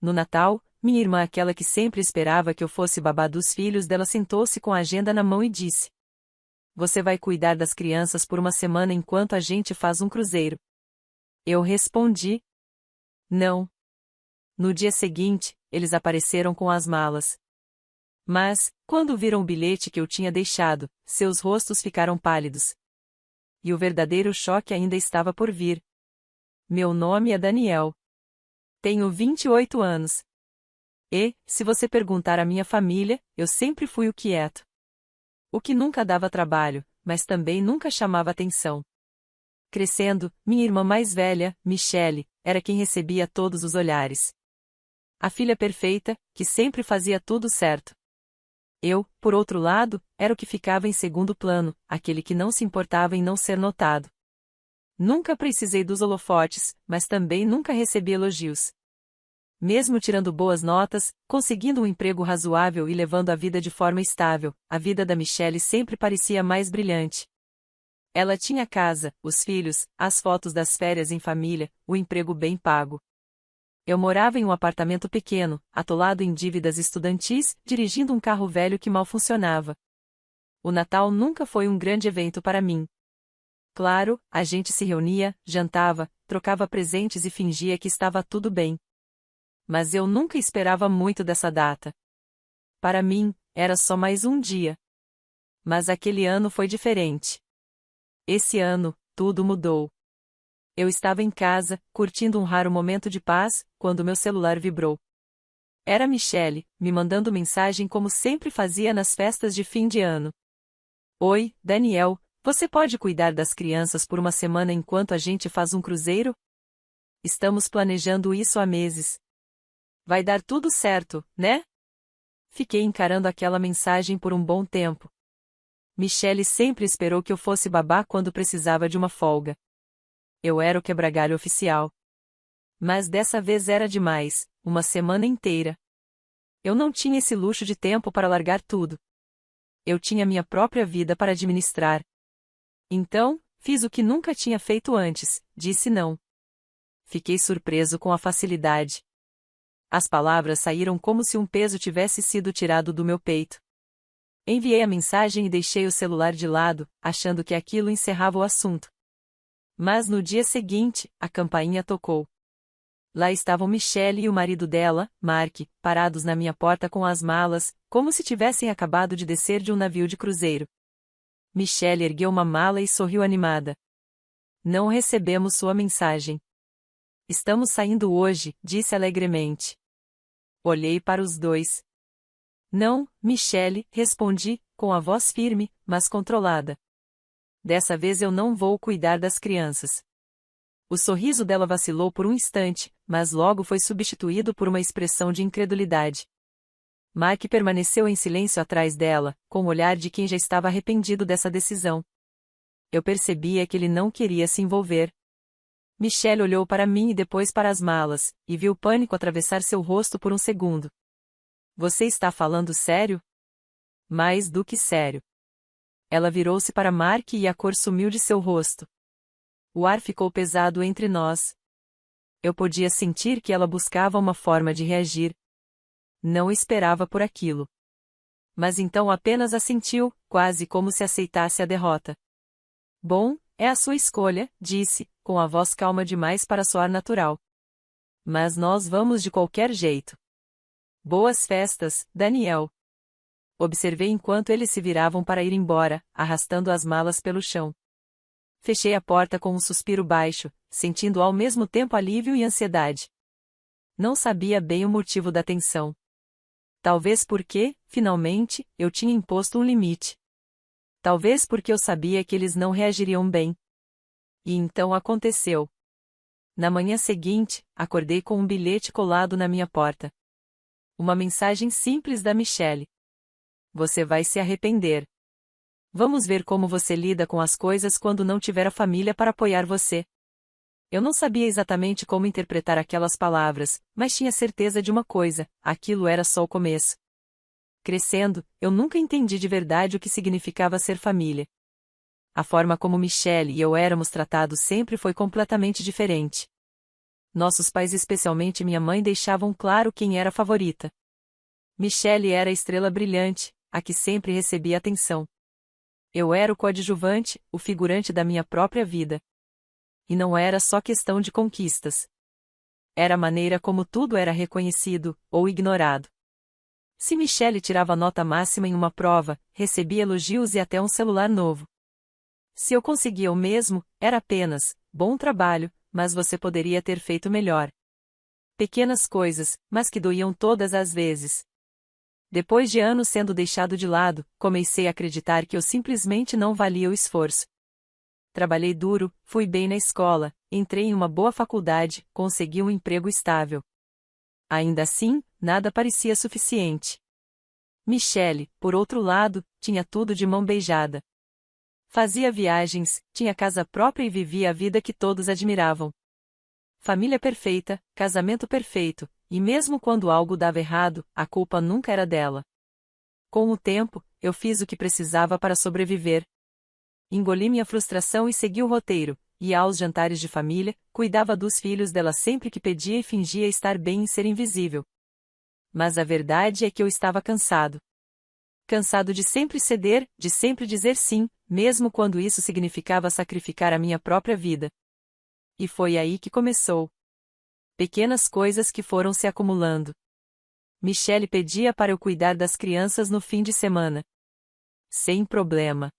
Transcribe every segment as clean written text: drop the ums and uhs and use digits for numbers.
No Natal, minha irmã, aquela que sempre esperava que eu fosse babá dos filhos dela, sentou-se com a agenda na mão e disse: Você vai cuidar das crianças por uma semana enquanto a gente faz um cruzeiro. Eu respondi: Não. No dia seguinte, eles apareceram com as malas. Mas, quando viram o bilhete que eu tinha deixado, seus rostos ficaram pálidos. E o verdadeiro choque ainda estava por vir. Meu nome é Daniel. Tenho 28 anos. E, se você perguntar à minha família, eu sempre fui o quieto. O que nunca dava trabalho, mas também nunca chamava atenção. Crescendo, minha irmã mais velha, Michelle, era quem recebia todos os olhares. A filha perfeita, que sempre fazia tudo certo. Eu, por outro lado, era o que ficava em segundo plano, aquele que não se importava em não ser notado. Nunca precisei dos holofotes, mas também nunca recebi elogios. Mesmo tirando boas notas, conseguindo um emprego razoável e levando a vida de forma estável, a vida da Michelle sempre parecia mais brilhante. Ela tinha casa, os filhos, as fotos das férias em família, o emprego bem pago. Eu morava em um apartamento pequeno, atolado em dívidas estudantis, dirigindo um carro velho que mal funcionava. O Natal nunca foi um grande evento para mim. Claro, a gente se reunia, jantava, trocava presentes e fingia que estava tudo bem. Mas eu nunca esperava muito dessa data. Para mim, era só mais um dia. Mas aquele ano foi diferente. Esse ano, tudo mudou. Eu estava em casa, curtindo um raro momento de paz, quando meu celular vibrou. Era Michelle, me mandando mensagem como sempre fazia nas festas de fim de ano. Oi, Daniel, você pode cuidar das crianças por uma semana enquanto a gente faz um cruzeiro? Estamos planejando isso há meses. Vai dar tudo certo, né? Fiquei encarando aquela mensagem por um bom tempo. Michelle sempre esperou que eu fosse babá quando precisava de uma folga. Eu era o quebra-galho oficial. Mas dessa vez era demais, uma semana inteira. Eu não tinha esse luxo de tempo para largar tudo. Eu tinha minha própria vida para administrar. Então, fiz o que nunca tinha feito antes, disse não. Fiquei surpreso com a facilidade. As palavras saíram como se um peso tivesse sido tirado do meu peito. Enviei a mensagem e deixei o celular de lado, achando que aquilo encerrava o assunto. Mas no dia seguinte, a campainha tocou. Lá estavam Michelle e o marido dela, Mark, parados na minha porta com as malas, como se tivessem acabado de descer de um navio de cruzeiro. Michelle ergueu uma mala e sorriu animada. Não recebemos sua mensagem. Estamos saindo hoje, disse alegremente. Olhei para os dois. Não, Michelle, respondi, com a voz firme, mas controlada. Dessa vez eu não vou cuidar das crianças. O sorriso dela vacilou por um instante, mas logo foi substituído por uma expressão de incredulidade. Mark permaneceu em silêncio atrás dela, com o olhar de quem já estava arrependido dessa decisão. Eu percebia que ele não queria se envolver. Michelle olhou para mim e depois para as malas, e viu o pânico atravessar seu rosto por um segundo. Você está falando sério? Mais do que sério. Ela virou-se para Mark e a cor sumiu de seu rosto. O ar ficou pesado entre nós. Eu podia sentir que ela buscava uma forma de reagir. Não esperava por aquilo. Mas então apenas assentiu, quase como se aceitasse a derrota. Bom, é a sua escolha, disse, com a voz calma demais para soar natural. Mas nós vamos de qualquer jeito. Boas festas, Daniel. Observei enquanto eles se viravam para ir embora, arrastando as malas pelo chão. Fechei a porta com um suspiro baixo, sentindo ao mesmo tempo alívio e ansiedade. Não sabia bem o motivo da tensão. Talvez porque, finalmente, eu tinha imposto um limite. Talvez porque eu sabia que eles não reagiriam bem. E então aconteceu. Na manhã seguinte, acordei com um bilhete colado na minha porta. Uma mensagem simples da Michelle. Você vai se arrepender. Vamos ver como você lida com as coisas quando não tiver a família para apoiar você. Eu não sabia exatamente como interpretar aquelas palavras, mas tinha certeza de uma coisa: aquilo era só o começo. Crescendo, eu nunca entendi de verdade o que significava ser família. A forma como Michelle e eu éramos tratados sempre foi completamente diferente. Nossos pais, especialmente minha mãe, deixavam claro quem era a favorita. Michelle era a estrela brilhante, a que sempre recebia atenção. Eu era o coadjuvante, o figurante da minha própria vida. E não era só questão de conquistas. Era a maneira como tudo era reconhecido, ou ignorado. Se Michelle tirava nota máxima em uma prova, recebia elogios e até um celular novo. Se eu conseguia o mesmo, era apenas, bom trabalho, mas você poderia ter feito melhor. Pequenas coisas, mas que doíam todas as vezes. Depois de anos sendo deixado de lado, comecei a acreditar que eu simplesmente não valia o esforço. Trabalhei duro, fui bem na escola, entrei em uma boa faculdade, consegui um emprego estável. Ainda assim, nada parecia suficiente. Michelle, por outro lado, tinha tudo de mão beijada. Fazia viagens, tinha casa própria e vivia a vida que todos admiravam. Família perfeita, casamento perfeito, e mesmo quando algo dava errado, a culpa nunca era dela. Com o tempo, eu fiz o que precisava para sobreviver. Engoli minha frustração e segui o roteiro, ia aos jantares de família, cuidava dos filhos dela sempre que pedia e fingia estar bem em ser invisível. Mas a verdade é que eu estava cansado. Cansado de sempre ceder, de sempre dizer sim, mesmo quando isso significava sacrificar a minha própria vida. E foi aí que começou. Pequenas coisas que foram se acumulando. Michelle pedia para eu cuidar das crianças no fim de semana. Sem problema.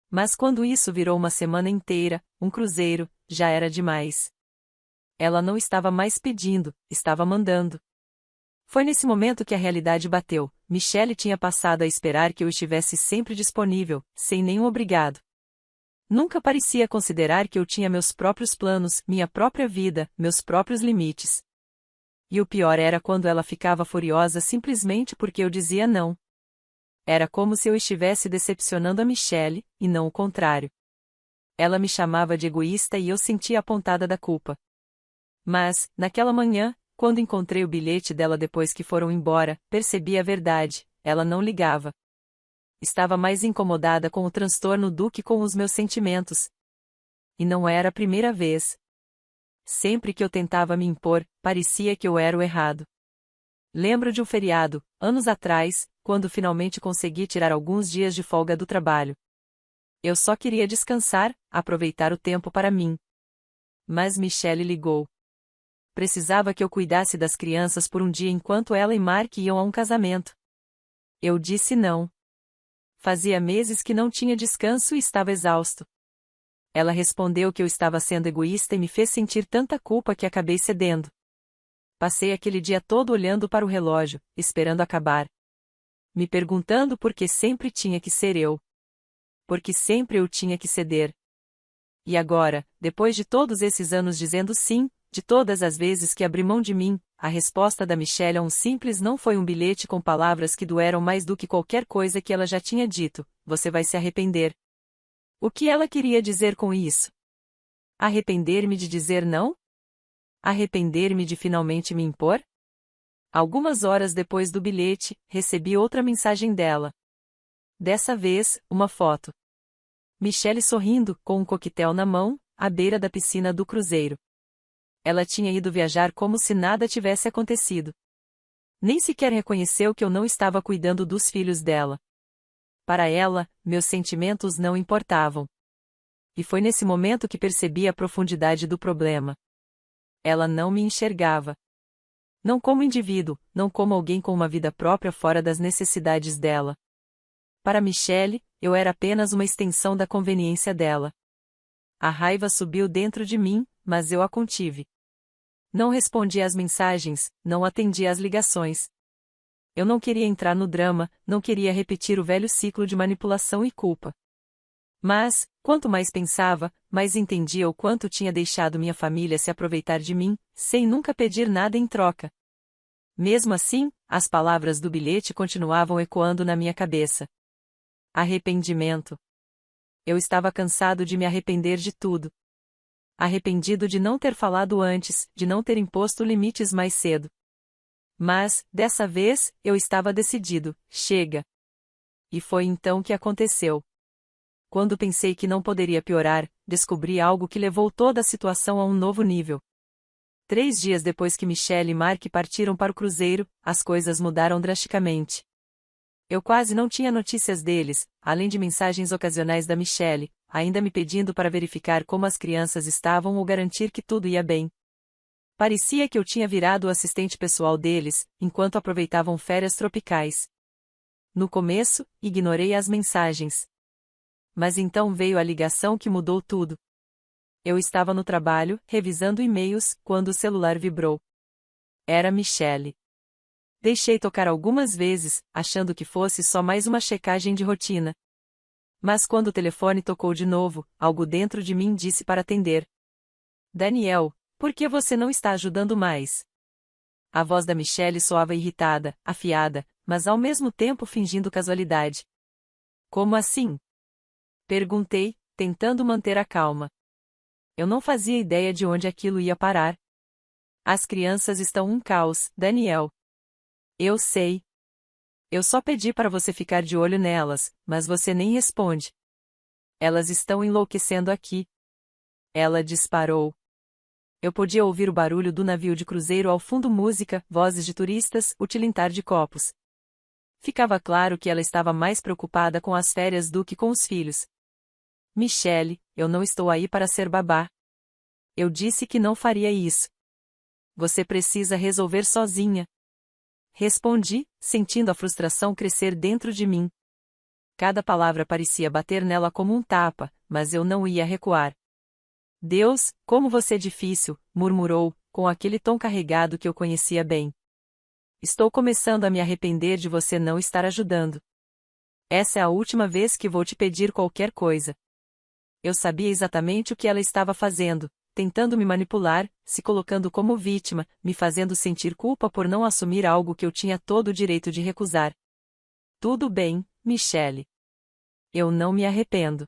Mas quando isso virou uma semana inteira, um cruzeiro, já era demais. Ela não estava mais pedindo, estava mandando. Foi nesse momento que a realidade bateu. Michelle tinha passado a esperar que eu estivesse sempre disponível, sem nenhum obrigado. Nunca parecia considerar que eu tinha meus próprios planos, minha própria vida, meus próprios limites. E o pior era quando ela ficava furiosa simplesmente porque eu dizia não. Era como se eu estivesse decepcionando a Michelle, e não o contrário. Ela me chamava de egoísta e eu sentia a pontada da culpa. Mas, naquela manhã, quando encontrei o bilhete dela depois que foram embora, percebi a verdade, ela não ligava. Estava mais incomodada com o transtorno do que com os meus sentimentos. E não era a primeira vez. Sempre que eu tentava me impor, parecia que eu era o errado. Lembro de um feriado, anos atrás, quando finalmente consegui tirar alguns dias de folga do trabalho. Eu só queria descansar, aproveitar o tempo para mim. Mas Michelle ligou. Precisava que eu cuidasse das crianças por um dia enquanto ela e Mark iam a um casamento. Eu disse não. Fazia meses que não tinha descanso e estava exausto. Ela respondeu que eu estava sendo egoísta e me fez sentir tanta culpa que acabei cedendo. Passei aquele dia todo olhando para o relógio, esperando acabar. Me perguntando por que sempre tinha que ser eu. Porque sempre eu tinha que ceder. E agora, depois de todos esses anos dizendo sim, de todas as vezes que abri mão de mim, a resposta da Michelle a um simples não foi um bilhete com palavras que doeram mais do que qualquer coisa que ela já tinha dito: você vai se arrepender. O que ela queria dizer com isso? Arrepender-me de dizer não? Arrepender-me de finalmente me impor? Algumas horas depois do bilhete, recebi outra mensagem dela. Dessa vez, uma foto. Michelle sorrindo, com um coquetel na mão, à beira da piscina do cruzeiro. Ela tinha ido viajar como se nada tivesse acontecido. Nem sequer reconheceu que eu não estava cuidando dos filhos dela. Para ela, meus sentimentos não importavam. E foi nesse momento que percebi a profundidade do problema. Ela não me enxergava. Não como indivíduo, não como alguém com uma vida própria fora das necessidades dela. Para Michelle, eu era apenas uma extensão da conveniência dela. A raiva subiu dentro de mim, mas eu a contive. Não respondi às mensagens, não atendi às ligações. Eu não queria entrar no drama, não queria repetir o velho ciclo de manipulação e culpa. Mas, quanto mais pensava, mais entendia o quanto tinha deixado minha família se aproveitar de mim, sem nunca pedir nada em troca. Mesmo assim, as palavras do bilhete continuavam ecoando na minha cabeça. Arrependimento. Eu estava cansado de me arrepender de tudo. Arrependido de não ter falado antes, de não ter imposto limites mais cedo. Mas, dessa vez, eu estava decidido: chega. E foi então que aconteceu. Quando pensei que não poderia piorar, descobri algo que levou toda a situação a um novo nível. 3 dias depois que Michelle e Mark partiram para o cruzeiro, as coisas mudaram drasticamente. Eu quase não tinha notícias deles, além de mensagens ocasionais da Michelle, ainda me pedindo para verificar como as crianças estavam ou garantir que tudo ia bem. Parecia que eu tinha virado o assistente pessoal deles, enquanto aproveitavam férias tropicais. No começo, ignorei as mensagens. Mas então veio a ligação que mudou tudo. Eu estava no trabalho, revisando e-mails, quando o celular vibrou. Era Michelle. Deixei tocar algumas vezes, achando que fosse só mais uma checagem de rotina. Mas quando o telefone tocou de novo, algo dentro de mim disse para atender. Daniel, por que você não está ajudando mais? A voz da Michelle soava irritada, afiada, mas ao mesmo tempo fingindo casualidade. Como assim? Perguntei, tentando manter a calma. Eu não fazia ideia de onde aquilo ia parar. As crianças estão um caos, Daniel. Eu sei. Eu só pedi para você ficar de olho nelas, mas você nem responde. Elas estão enlouquecendo aqui. Ela disparou. Eu podia ouvir o barulho do navio de cruzeiro ao fundo, música, vozes de turistas, o tilintar de copos. Ficava claro que ela estava mais preocupada com as férias do que com os filhos. Michelle, eu não estou aí para ser babá. Eu disse que não faria isso. Você precisa resolver sozinha. Respondi, sentindo a frustração crescer dentro de mim. Cada palavra parecia bater nela como um tapa, mas eu não ia recuar. Deus, como você é difícil, murmurou, com aquele tom carregado que eu conhecia bem. Estou começando a me arrepender de você não estar ajudando. Essa é a última vez que vou te pedir qualquer coisa. Eu sabia exatamente o que ela estava fazendo, tentando me manipular, se colocando como vítima, me fazendo sentir culpa por não assumir algo que eu tinha todo o direito de recusar. Tudo bem, Michelle. Eu não me arrependo.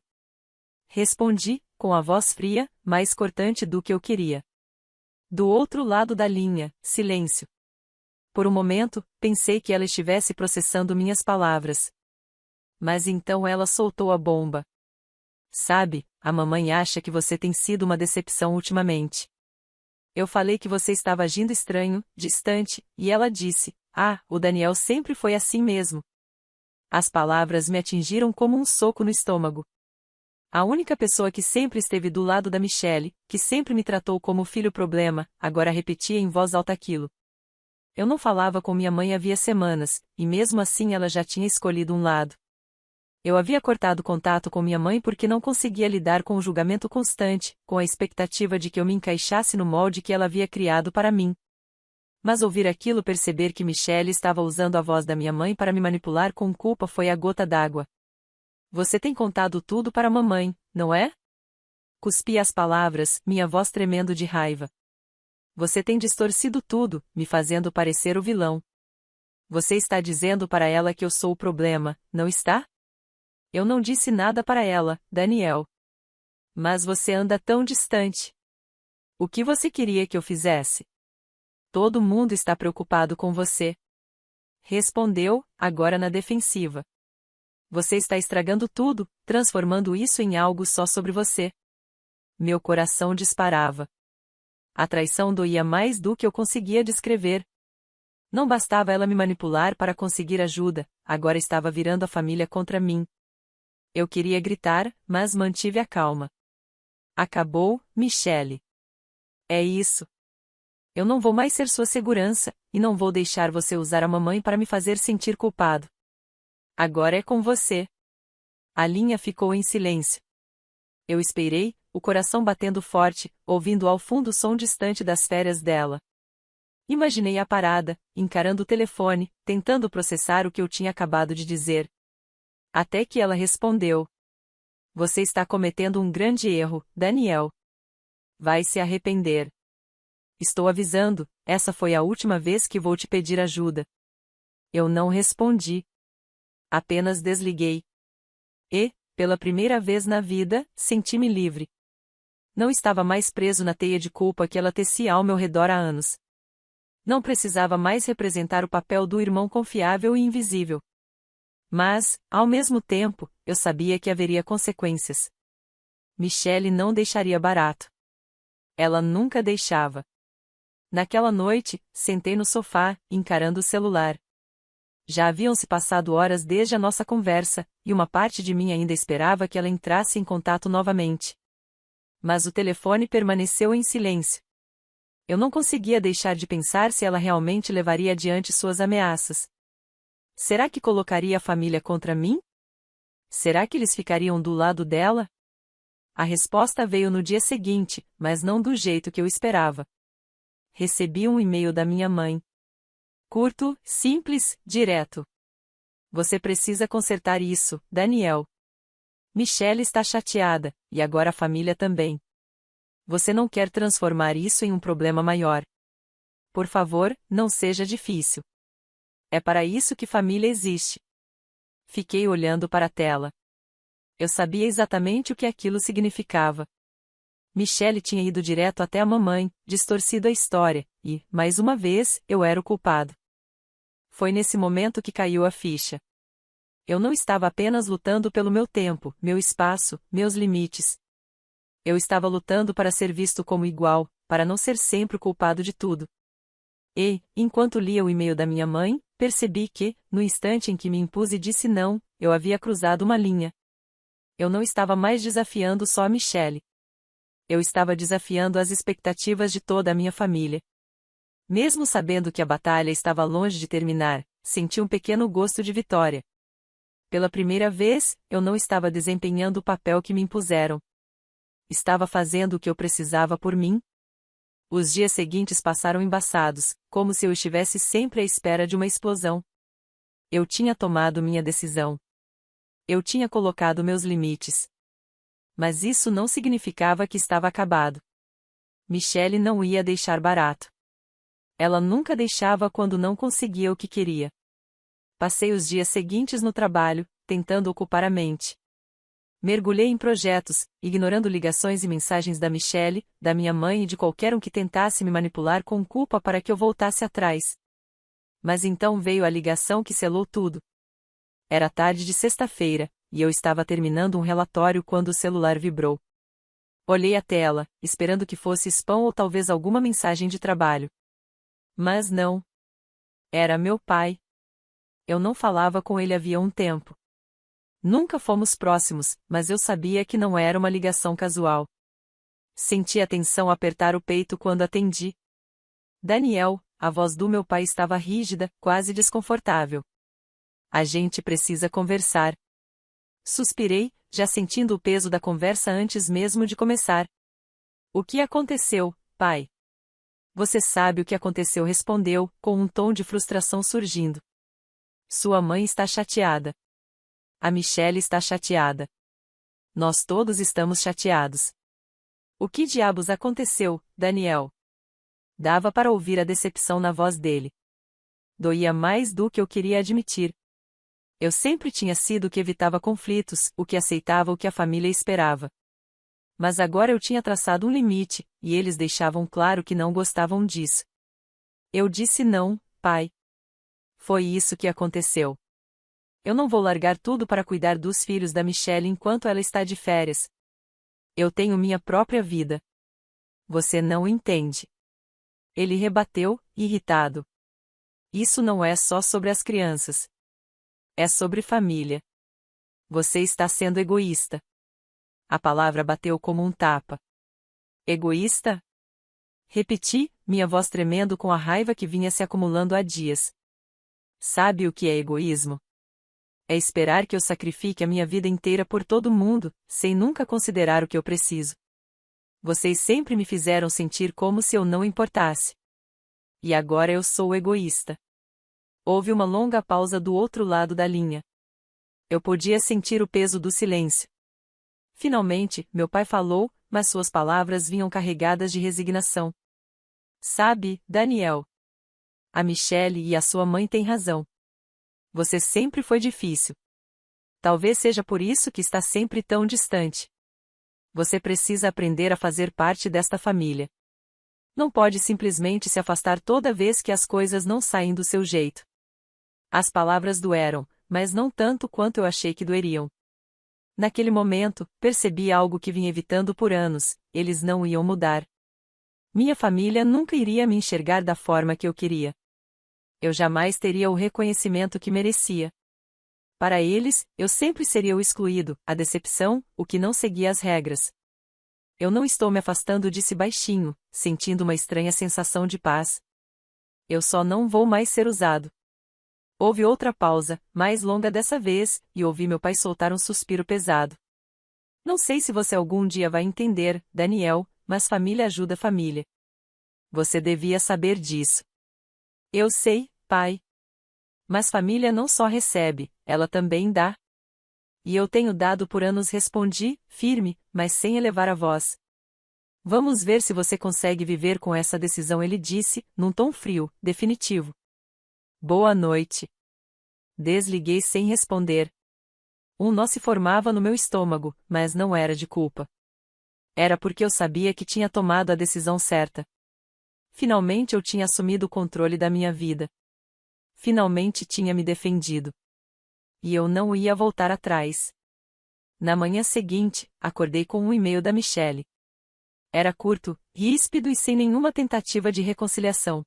Respondi, com a voz fria, mais cortante do que eu queria. Do outro lado da linha, silêncio. Por um momento, pensei que ela estivesse processando minhas palavras. Mas então ela soltou a bomba. Sabe, a mamãe acha que você tem sido uma decepção ultimamente. Eu falei que você estava agindo estranho, distante, e ela disse, o Daniel sempre foi assim mesmo. As palavras me atingiram como um soco no estômago. A única pessoa que sempre esteve do lado da Michelle, que sempre me tratou como filho problema, agora repetia em voz alta aquilo. Eu não falava com minha mãe havia semanas, e mesmo assim ela já tinha escolhido um lado. Eu havia cortado contato com minha mãe porque não conseguia lidar com o julgamento constante, com a expectativa de que eu me encaixasse no molde que ela havia criado para mim. Mas ouvir aquilo, perceber que Michelle estava usando a voz da minha mãe para me manipular com culpa, foi a gota d'água. Você tem contado tudo para a mamãe, não é? Cuspi as palavras, minha voz tremendo de raiva. Você tem distorcido tudo, me fazendo parecer o vilão. Você está dizendo para ela que eu sou o problema, não está? Eu não disse nada para ela, Daniel. Mas você anda tão distante. O que você queria que eu fizesse? Todo mundo está preocupado com você. Respondeu, agora na defensiva. Você está estragando tudo, transformando isso em algo só sobre você. Meu coração disparava. A traição doía mais do que eu conseguia descrever. Não bastava ela me manipular para conseguir ajuda, agora estava virando a família contra mim. Eu queria gritar, mas mantive a calma. Acabou, Michelle. É isso. Eu não vou mais ser sua segurança, e não vou deixar você usar a mamãe para me fazer sentir culpado. Agora é com você. A linha ficou em silêncio. Eu esperei, o coração batendo forte, ouvindo ao fundo o som distante das férias dela. Imaginei a parada, encarando o telefone, tentando processar o que eu tinha acabado de dizer. Até que ela respondeu. Você está cometendo um grande erro, Daniel. Vai se arrepender. Estou avisando, essa foi a última vez que vou te pedir ajuda. Eu não respondi. Apenas desliguei. E, pela primeira vez na vida, senti-me livre. Não estava mais preso na teia de culpa que ela tecia ao meu redor há anos. Não precisava mais representar o papel do irmão confiável e invisível. Mas, ao mesmo tempo, eu sabia que haveria consequências. Michelle não deixaria barato. Ela nunca deixava. Naquela noite, sentei no sofá, encarando o celular. Já haviam se passado horas desde a nossa conversa, e uma parte de mim ainda esperava que ela entrasse em contato novamente. Mas o telefone permaneceu em silêncio. Eu não conseguia deixar de pensar se ela realmente levaria adiante suas ameaças. Será que colocaria a família contra mim? Será que eles ficariam do lado dela? A resposta veio no dia seguinte, mas não do jeito que eu esperava. Recebi um e-mail da minha mãe. Curto, simples, direto. Você precisa consertar isso, Daniel. Michelle está chateada, e agora a família também. Você não quer transformar isso em um problema maior. Por favor, não seja difícil. É para isso que família existe. Fiquei olhando para a tela. Eu sabia exatamente o que aquilo significava. Michelle tinha ido direto até a mamãe, distorcido a história, e, mais uma vez, eu era o culpado. Foi nesse momento que caiu a ficha. Eu não estava apenas lutando pelo meu tempo, meu espaço, meus limites. Eu estava lutando para ser visto como igual, para não ser sempre o culpado de tudo. E, enquanto lia o e-mail da minha mãe, percebi que, no instante em que me impus e disse não, eu havia cruzado uma linha. Eu não estava mais desafiando só a Michelle. Eu estava desafiando as expectativas de toda a minha família. Mesmo sabendo que a batalha estava longe de terminar, senti um pequeno gosto de vitória. Pela primeira vez, eu não estava desempenhando o papel que me impuseram. Estava fazendo o que eu precisava por mim. Os dias seguintes passaram embaçados, como se eu estivesse sempre à espera de uma explosão. Eu tinha tomado minha decisão. Eu tinha colocado meus limites. Mas isso não significava que estava acabado. Michelle não ia deixar barato. Ela nunca deixava quando não conseguia o que queria. Passei os dias seguintes no trabalho, tentando ocupar a mente. Mergulhei em projetos, ignorando ligações e mensagens da Michelle, da minha mãe e de qualquer um que tentasse me manipular com culpa para que eu voltasse atrás. Mas então veio a ligação que selou tudo. Era tarde de sexta-feira, e eu estava terminando um relatório quando o celular vibrou. Olhei a tela, esperando que fosse spam ou talvez alguma mensagem de trabalho. Mas não. Era meu pai. Eu não falava com ele havia um tempo. Nunca fomos próximos, mas eu sabia que não era uma ligação casual. Senti a tensão apertar o peito quando atendi. Daniel, a voz do meu pai estava rígida, quase desconfortável. A gente precisa conversar. Suspirei, já sentindo o peso da conversa antes mesmo de começar. O que aconteceu, pai? Você sabe o que aconteceu, respondeu, com um tom de frustração surgindo. Sua mãe está chateada. A Michelle está chateada. Nós todos estamos chateados. O que diabos aconteceu, Daniel? Dava para ouvir a decepção na voz dele. Doía mais do que eu queria admitir. Eu sempre tinha sido o que evitava conflitos, o que aceitava o que a família esperava. Mas agora eu tinha traçado um limite, e eles deixavam claro que não gostavam disso. Eu disse não, pai. Foi isso que aconteceu. Eu não vou largar tudo para cuidar dos filhos da Michelle enquanto ela está de férias. Eu tenho minha própria vida. Você não entende. Ele rebateu, irritado. Isso não é só sobre as crianças. É sobre família. Você está sendo egoísta. A palavra bateu como um tapa. Egoísta? Repeti, minha voz tremendo com a raiva que vinha se acumulando há dias. Sabe o que é egoísmo? É esperar que eu sacrifique a minha vida inteira por todo mundo, sem nunca considerar o que eu preciso. Vocês sempre me fizeram sentir como se eu não importasse. E agora eu sou egoísta. Houve uma longa pausa do outro lado da linha. Eu podia sentir o peso do silêncio. Finalmente, meu pai falou, mas suas palavras vinham carregadas de resignação. Sabe, Daniel. A Michelle e a sua mãe têm razão. Você sempre foi difícil. Talvez seja por isso que está sempre tão distante. Você precisa aprender a fazer parte desta família. Não pode simplesmente se afastar toda vez que as coisas não saem do seu jeito. As palavras doeram, mas não tanto quanto eu achei que doeriam. Naquele momento, percebi algo que vim evitando por anos: eles não iam mudar. Minha família nunca iria me enxergar da forma que eu queria. Eu jamais teria o reconhecimento que merecia. Para eles, eu sempre seria o excluído, a decepção, o que não seguia as regras. Eu não estou me afastando, disse baixinho, sentindo uma estranha sensação de paz. Eu só não vou mais ser usado. Houve outra pausa, mais longa dessa vez, e ouvi meu pai soltar um suspiro pesado. Não sei se você algum dia vai entender, Daniel, mas família ajuda família. Você devia saber disso. Eu sei, pai. Mas família não só recebe, ela também dá. E eu tenho dado por anos, respondi, firme, mas sem elevar a voz. Vamos ver se você consegue viver com essa decisão, ele disse, num tom frio, definitivo. Boa noite. Desliguei sem responder. Um nó se formava no meu estômago, mas não era de culpa. Era porque eu sabia que tinha tomado a decisão certa. Finalmente eu tinha assumido o controle da minha vida. Finalmente tinha me defendido. E eu não ia voltar atrás. Na manhã seguinte, acordei com um e-mail da Michelle. Era curto, ríspido e sem nenhuma tentativa de reconciliação.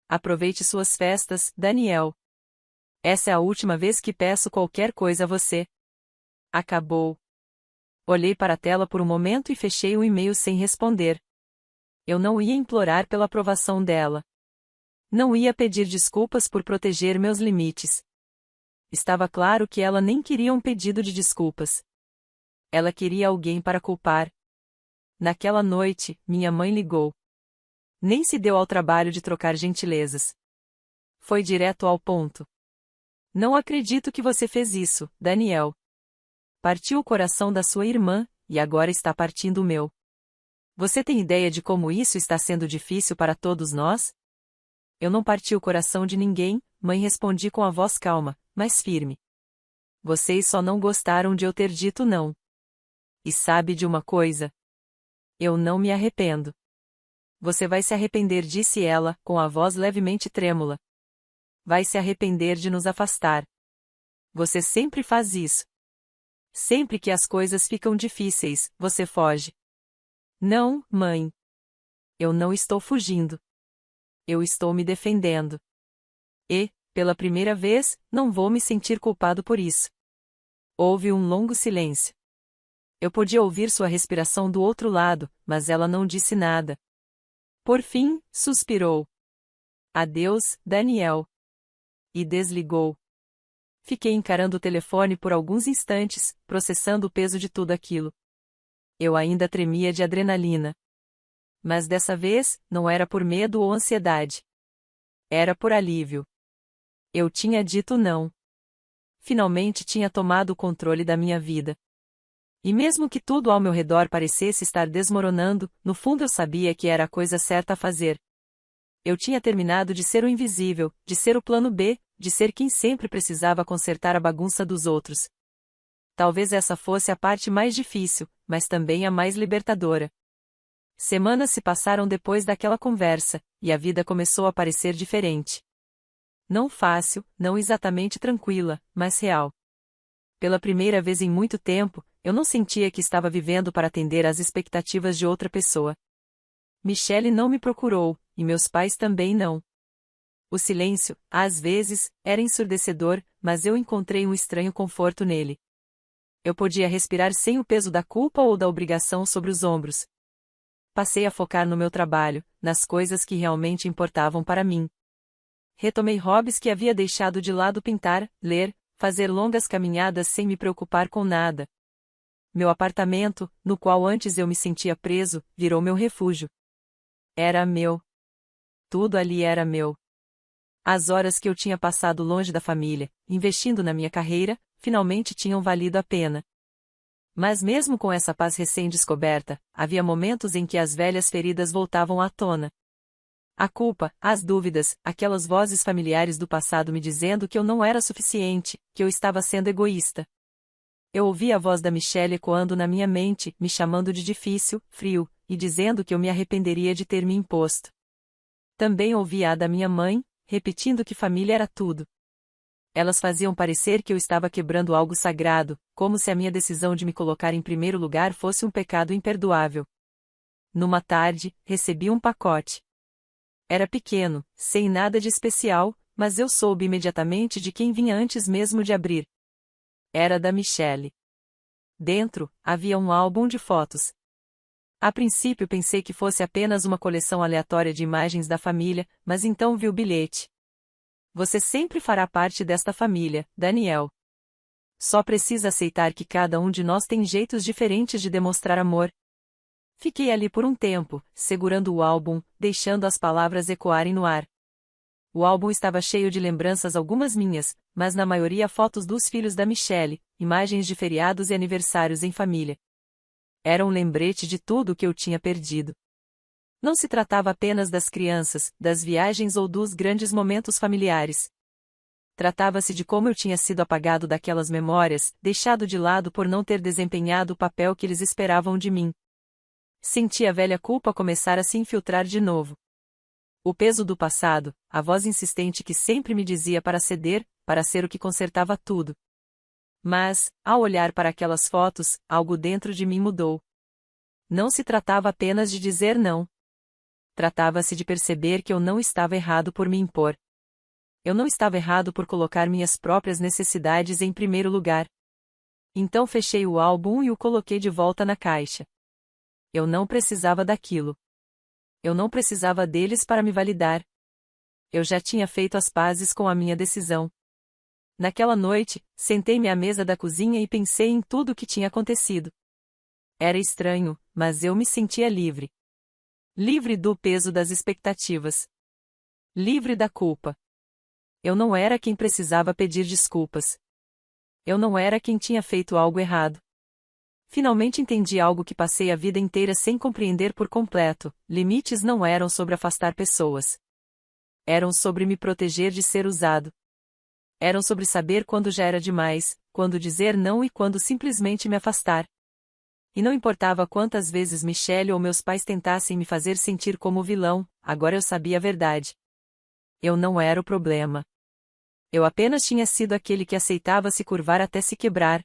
Aproveite suas festas, Daniel. Essa é a última vez que peço qualquer coisa a você. Acabou. Olhei para a tela por um momento e fechei o e-mail sem responder. Eu não ia implorar pela aprovação dela. Não ia pedir desculpas por proteger meus limites. Estava claro que ela nem queria um pedido de desculpas. Ela queria alguém para culpar. Naquela noite, minha mãe ligou. Nem se deu ao trabalho de trocar gentilezas. Foi direto ao ponto. Não acredito que você fez isso, Daniel. Partiu o coração da sua irmã, e agora está partindo o meu. Você tem ideia de como isso está sendo difícil para todos nós? Eu não parti o coração de ninguém, mãe, respondi com a voz calma, mas firme. Vocês só não gostaram de eu ter dito não. E sabe de uma coisa? Eu não me arrependo. Você vai se arrepender, disse ela, com a voz levemente trêmula. Vai se arrepender de nos afastar. Você sempre faz isso. Sempre que as coisas ficam difíceis, você foge. Não, mãe. Eu não estou fugindo. Eu estou me defendendo. E, pela primeira vez, não vou me sentir culpado por isso. Houve um longo silêncio. Eu podia ouvir sua respiração do outro lado, mas ela não disse nada. Por fim, suspirou. Adeus, Daniel. E desligou. Fiquei encarando o telefone por alguns instantes, processando o peso de tudo aquilo. Eu ainda tremia de adrenalina. Mas dessa vez, não era por medo ou ansiedade. Era por alívio. Eu tinha dito não. Finalmente tinha tomado o controle da minha vida. E mesmo que tudo ao meu redor parecesse estar desmoronando, no fundo eu sabia que era a coisa certa a fazer. Eu tinha terminado de ser o invisível, de ser o plano B, de ser quem sempre precisava consertar a bagunça dos outros. Talvez essa fosse a parte mais difícil, mas também a mais libertadora. Semanas se passaram depois daquela conversa, e a vida começou a parecer diferente. Não fácil, não exatamente tranquila, mas real. Pela primeira vez em muito tempo, eu não sentia que estava vivendo para atender às expectativas de outra pessoa. Michelle não me procurou, e meus pais também não. O silêncio, às vezes, era ensurdecedor, mas eu encontrei um estranho conforto nele. Eu podia respirar sem o peso da culpa ou da obrigação sobre os ombros. Passei a focar no meu trabalho, nas coisas que realmente importavam para mim. Retomei hobbies que havia deixado de lado: pintar, ler, fazer longas caminhadas sem me preocupar com nada. Meu apartamento, no qual antes eu me sentia preso, virou meu refúgio. Era meu. Tudo ali era meu. As horas que eu tinha passado longe da família, investindo na minha carreira, finalmente tinham valido a pena. Mas mesmo com essa paz recém-descoberta, havia momentos em que as velhas feridas voltavam à tona. A culpa, as dúvidas, aquelas vozes familiares do passado me dizendo que eu não era suficiente, que eu estava sendo egoísta. Eu ouvi a voz da Michelle ecoando na minha mente, me chamando de difícil, frio, e dizendo que eu me arrependeria de ter me imposto. Também ouvi a da minha mãe, repetindo que família era tudo. Elas faziam parecer que eu estava quebrando algo sagrado, como se a minha decisão de me colocar em primeiro lugar fosse um pecado imperdoável. Numa tarde, recebi um pacote. Era pequeno, sem nada de especial, mas eu soube imediatamente de quem vinha antes mesmo de abrir. Era da Michelle. Dentro, havia um álbum de fotos. A princípio pensei que fosse apenas uma coleção aleatória de imagens da família, mas então vi o bilhete. Você sempre fará parte desta família, Daniel. Só precisa aceitar que cada um de nós tem jeitos diferentes de demonstrar amor. Fiquei ali por um tempo, segurando o álbum, deixando as palavras ecoarem no ar. O álbum estava cheio de lembranças, algumas minhas, mas na maioria fotos dos filhos da Michelle, imagens de feriados e aniversários em família. Era um lembrete de tudo o que eu tinha perdido. Não se tratava apenas das crianças, das viagens ou dos grandes momentos familiares. Tratava-se de como eu tinha sido apagado daquelas memórias, deixado de lado por não ter desempenhado o papel que eles esperavam de mim. Senti a velha culpa começar a se infiltrar de novo. O peso do passado, a voz insistente que sempre me dizia para ceder, para ser o que consertava tudo. Mas, ao olhar para aquelas fotos, algo dentro de mim mudou. Não se tratava apenas de dizer não. Tratava-se de perceber que eu não estava errado por me impor. Eu não estava errado por colocar minhas próprias necessidades em primeiro lugar. Então fechei o álbum e o coloquei de volta na caixa. Eu não precisava daquilo. Eu não precisava deles para me validar. Eu já tinha feito as pazes com a minha decisão. Naquela noite, sentei-me à mesa da cozinha e pensei em tudo o que tinha acontecido. Era estranho, mas eu me sentia livre. Livre do peso das expectativas. Livre da culpa. Eu não era quem precisava pedir desculpas. Eu não era quem tinha feito algo errado. Finalmente entendi algo que passei a vida inteira sem compreender por completo: limites não eram sobre afastar pessoas. Eram sobre me proteger de ser usado. Eram sobre saber quando já era demais, quando dizer não e quando simplesmente me afastar. E não importava quantas vezes Michelle ou meus pais tentassem me fazer sentir como vilão, agora eu sabia a verdade. Eu não era o problema. Eu apenas tinha sido aquele que aceitava se curvar até se quebrar,